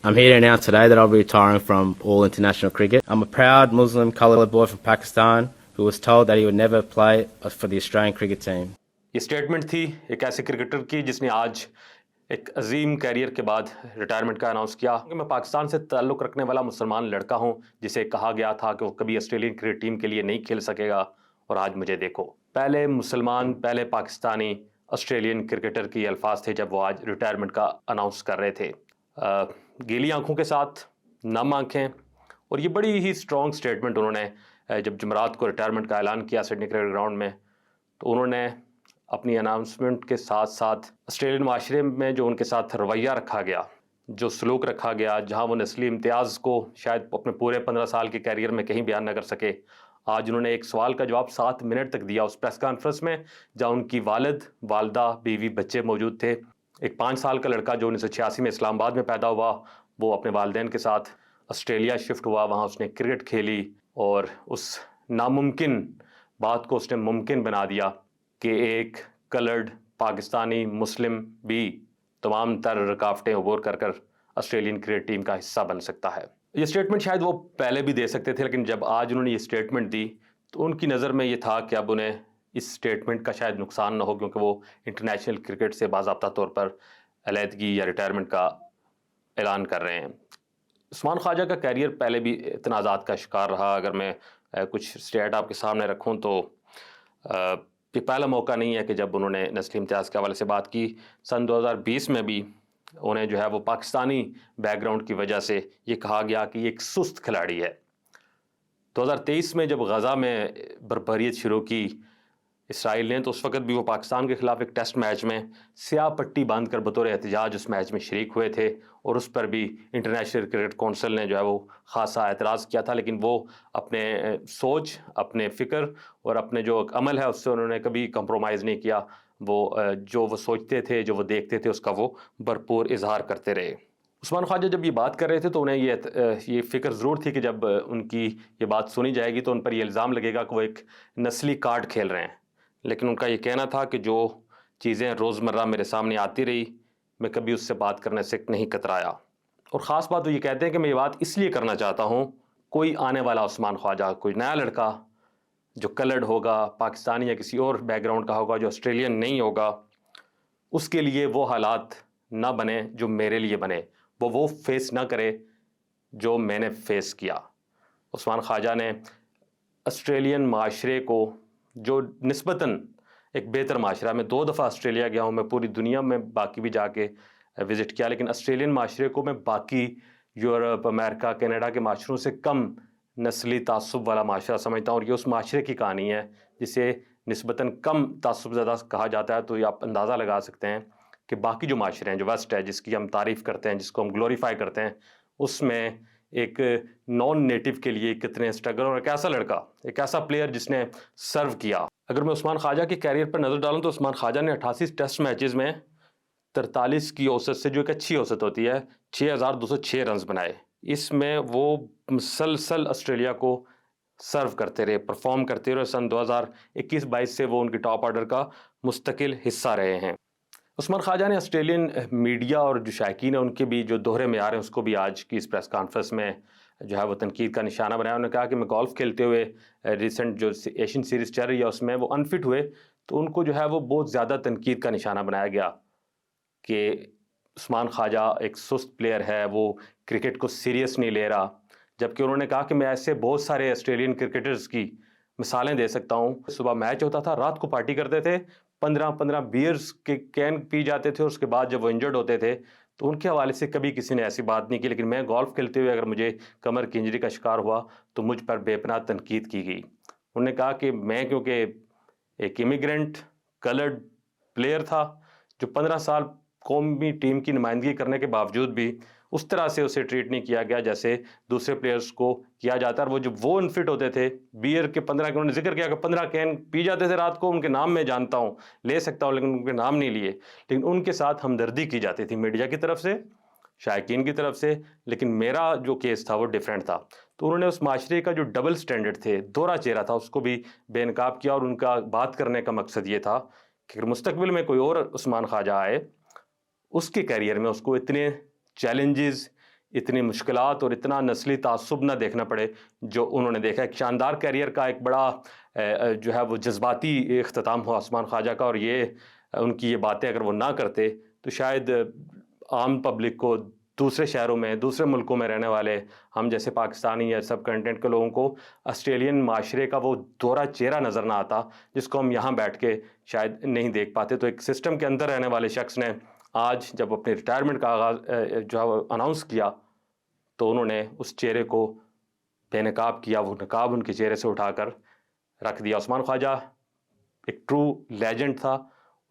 I'm here to announce today that I'll be retiring from all international cricket. I'm a proud Muslim coloured boy from Pakistan who was told that he would never play for the Australian cricket team. یہ statement تھی ایک ایسے cricketer کی جس نے آج ایک عظیم career کے بعد ریٹائرمنٹ کا اناؤنس کیا کہ میں پاکستان سے تعلق رکھنے والا مسلمان لڑکا ہوں جسے کہا گیا تھا کہ وہ کبھی آسٹریلین کرکٹ ٹیم کے لیے نہیں کھیل سکے گا، اور آج مجھے دیکھو۔ پہلے مسلمان، پہلے پاکستانی آسٹریلین کرکٹر کے الفاظ تھے جب وہ آج ریٹائرمنٹ کا اناؤنس کر رہے تھے، گیلی آنکھوں کے ساتھ، نم آنکھیں، اور یہ بڑی ہی اسٹرانگ اسٹیٹمنٹ انہوں نے جب جمعرات کو ریٹائرمنٹ کا اعلان کیا سڈنی کرکٹ گراؤنڈ میں، تو انہوں نے اپنی اناؤنسمنٹ کے ساتھ ساتھ آسٹریلین معاشرے میں جو ان کے ساتھ رویہ رکھا گیا، جو سلوک رکھا گیا، جہاں وہ نسلی امتیاز کو شاید اپنے پورے 15 سال کے کیریئر میں کہیں بیان نہ کر سکے، آج انہوں نے ایک سوال کا جواب 7 منٹ تک دیا اس پریس کانفرنس میں، جہاں ان کی والد، والدہ، بیوی، بچے موجود تھے۔ ایک 5 سال کا لڑکا جو 1986 میں اسلام آباد میں پیدا ہوا، وہ اپنے والدین کے ساتھ آسٹریلیا شفٹ ہوا، وہاں اس نے کرکٹ کھیلی اور اس ناممکن بات کو اس نے ممکن بنا دیا کہ ایک کلرڈ پاکستانی مسلم بھی تمام تر رکاوٹیں عبور کر کر آسٹریلین کرکٹ ٹیم کا حصہ بن سکتا ہے۔ یہ سٹیٹمنٹ شاید وہ پہلے بھی دے سکتے تھے، لیکن جب آج انہوں نے یہ سٹیٹمنٹ دی تو ان کی نظر میں یہ تھا کہ اب انہیں اس سٹیٹمنٹ کا شاید نقصان نہ ہو، کیونکہ وہ انٹرنیشنل کرکٹ سے باضابطہ طور پر علیحدگی یا ریٹائرمنٹ کا اعلان کر رہے ہیں۔ عثمان خواجہ کا کیریئر پہلے بھی تنازعات کا شکار رہا۔ اگر میں کچھ اسٹیٹ آپ کے سامنے رکھوں تو یہ پہلا موقع نہیں ہے کہ جب انہوں نے نسلی امتیاز کے حوالے سے بات کی۔ سن 2020 میں بھی انہیں جو ہے وہ پاکستانی بیک گراؤنڈ کی وجہ سے یہ کہا گیا کہ یہ ایک سست کھلاڑی ہے۔ 2023 میں جب غزہ میں بربریت شروع کی اسرائیل نے، تو اس وقت بھی وہ پاکستان کے خلاف ایک ٹیسٹ میچ میں سیاہ پٹی باندھ کر بطور احتجاج اس میچ میں شریک ہوئے تھے، اور اس پر بھی انٹرنیشنل کرکٹ کونسل نے جو ہے وہ خاصا اعتراض کیا تھا، لیکن وہ اپنے سوچ، اپنے فکر اور اپنے جو عمل ہے اس سے انہوں نے کبھی کمپرومائز نہیں کیا۔ وہ جو وہ سوچتے تھے، جو وہ دیکھتے تھے، اس کا وہ بھرپور اظہار کرتے رہے۔ عثمان خواجہ جب یہ بات کر رہے تھے تو انہیں یہ فکر ضرور تھی کہ جب ان کی یہ بات سنی جائے گی تو ان پر یہ الزام لگے گا کہ وہ ایک نسلی کارڈ کھیل رہے ہیں، لیکن ان کا یہ کہنا تھا کہ جو چیزیں روزمرہ میرے سامنے آتی رہی، میں کبھی اس سے بات کرنے سے نہیں کترایا۔ اور خاص بات وہ یہ کہتے ہیں کہ میں یہ بات اس لیے کرنا چاہتا ہوں، کوئی آنے والا عثمان خواجہ، کوئی نیا لڑکا جو کلرڈ ہوگا، پاکستانی یا کسی اور بیک گراؤنڈ کا ہوگا، جو آسٹریلین نہیں ہوگا، اس کے لیے وہ حالات نہ بنے جو میرے لیے بنے، وہ فیس نہ کرے جو میں نے فیس کیا۔ عثمان خواجہ نے آسٹریلین معاشرے کو، جو نسبتاً ایک بہتر معاشرہ، میں 2 دفعہ آسٹریلیا گیا ہوں، میں پوری دنیا میں باقی بھی جا کے وزٹ کیا، لیکن آسٹریلین معاشرے کو میں باقی یورپ، امریکہ، کینیڈا کے معاشروں سے کم نسلی تعصب والا معاشرہ سمجھتا ہوں، اور یہ اس معاشرے کی کہانی ہے جسے نسبتاً کم تعصب زدہ کہا جاتا ہے۔ تو یہ آپ اندازہ لگا سکتے ہیں کہ باقی جو معاشرے ہیں، جو ویسٹ ہے، جس کی ہم تعریف کرتے ہیں، جس کو ہم گلوریفائی کرتے ہیں، اس میں ایک نان نیٹو کے لیے کتنے اسٹرگل، اور ایک ایسا لڑکا، ایک ایسا پلیئر جس نے سرو کیا۔ اگر میں عثمان خواجہ کے کیریئر پر نظر ڈالوں تو عثمان خواجہ نے 88 ٹیسٹ میچز میں 43 کی اوسط سے، جو ایک اچھی اوسط ہوتی ہے، 6206 رنز بنائے۔ اس میں وہ مسلسل آسٹریلیا کو سرو کرتے رہے، پرفارم کرتے رہے۔ سن 2021-22 سے وہ ان کی ٹاپ آرڈر کا مستقل حصہ رہے ہیں۔ عثمان خواجہ نے آسٹریلین میڈیا اور جو شائقین ہیں ان کے بھی جو دوہرے معیار ہیں اس کو بھی آج کی اس پریس کانفرنس میں جو ہے وہ تنقید کا نشانہ بنایا۔ انہوں نے کہا کہ میں گولف کھیلتے ہوئے ریسنٹ جو ایشین سیریز چل رہی ہے اس میں وہ انفٹ ہوئے، تو ان کو جو ہے وہ بہت زیادہ تنقید کا نشانہ بنایا گیا کہ عثمان خواجہ ایک سست پلیئر ہے، وہ کرکٹ کو سیریس نہیں لے رہا، جبکہ انہوں نے کہا کہ میں ایسے بہت سارے آسٹریلین کرکٹرز کی مثالیں دے سکتا ہوں۔ صبح میچ ہوتا تھا، رات کو پارٹی کرتے تھے، 15 بیئرز کے کین پی جاتے تھے، اور اس کے بعد جب وہ انجرڈ ہوتے تھے تو ان کے حوالے سے کبھی کسی نے ایسی بات نہیں کی، لیکن میں گولف کھیلتے ہوئے اگر مجھے کمر کی انجری کا شکار ہوا تو مجھ پر بے پناہ تنقید کی گئی۔ انہوں نے کہا کہ میں کیونکہ ایک امیگرینٹ کلرڈ پلیئر تھا جو 15 سال قومی ٹیم کی نمائندگی کرنے کے باوجود بھی اس طرح سے اسے ٹریٹ نہیں کیا گیا جیسے دوسرے پلیئرز کو کیا جاتا ہے، اور وہ جب وہ انفٹ ہوتے تھے، بیئر کے 15 کے انہوں نے ذکر کیا کہ 15 کین پی جاتے تھے رات کو، ان کے نام میں جانتا ہوں، لے سکتا ہوں، لیکن ان کے نام نہیں لیے، لیکن ان کے ساتھ ہمدردی کی جاتی تھی میڈیا کی طرف سے، شائقین کی طرف سے، لیکن میرا جو کیس تھا وہ ڈیفرنٹ تھا۔ تو انہوں نے اس معاشرے کا جو ڈبل سٹینڈرڈ تھے، دوہرا چہرہ تھا، اس کو بھی بے نقاب کیا، اور ان کا بات کرنے کا مقصد یہ تھا کہ اگر مستقبل میں کوئی اور عثمان خواجہ آئے، اس کے کیریئر میں اس کو اتنے چیلنجز اتنی مشکلات اور اتنا نسلی تعصب نہ دیکھنا پڑے جو انہوں نے دیکھا. ایک شاندار کیریئر کا ایک بڑا جو ہے وہ جذباتی اختتام ہوا عثمان خواجہ کا, اور یہ ان کی یہ باتیں اگر وہ نہ کرتے تو شاید عام پبلک کو دوسرے شہروں میں, دوسرے ملکوں میں رہنے والے ہم جیسے پاکستانی یا سب کنٹینٹ کے لوگوں کو آسٹریلین معاشرے کا وہ دوہرا چہرہ نظر نہ آتا جس کو ہم یہاں بیٹھ کے شاید نہیں دیکھ پاتے. تو ایک سسٹم کے اندر رہنے والے شخص نے آج جب اپنے ریٹائرمنٹ کا آغاز جو ہے وہ اناؤنس کیا تو انہوں نے اس چہرے کو بے نقاب کیا, وہ نقاب ان کے چہرے سے اٹھا کر رکھ دیا. عثمان خواجہ ایک ٹرو لیجنڈ تھا,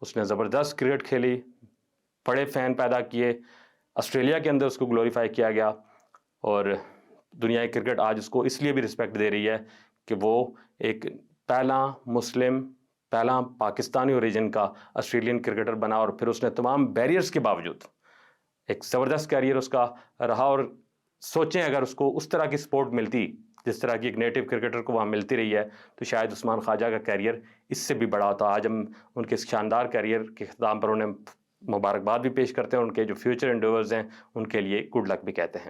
اس نے زبردست کرکٹ کھیلی, بڑے فین پیدا کیے, آسٹریلیا کے اندر اس کو گلوریفائی کیا گیا, اور دنیا کرکٹ آج اس کو اس لیے بھی رسپیکٹ دے رہی ہے کہ وہ ایک پہلا مسلم, پہلا پاکستانی اوریجن کا آسٹریلین کرکٹر بنا, اور پھر اس نے تمام بیریئرز کے باوجود ایک زبردست کیریئر اس کا رہا. اور سوچیں اگر اس کو اس طرح کی سپورٹ ملتی جس طرح کی ایک نیٹو کرکٹر کو وہاں ملتی رہی ہے تو شاید عثمان خواجہ کا کیریئر اس سے بھی بڑا ہوتا. آج ہم ان کے اس شاندار کیریئر کے اختتام پر انہیں مبارکباد بھی پیش کرتے ہیں, ان کے جو فیوچر انڈیورز ہیں ان کے لیے گڈ لک بھی کہتے ہیں.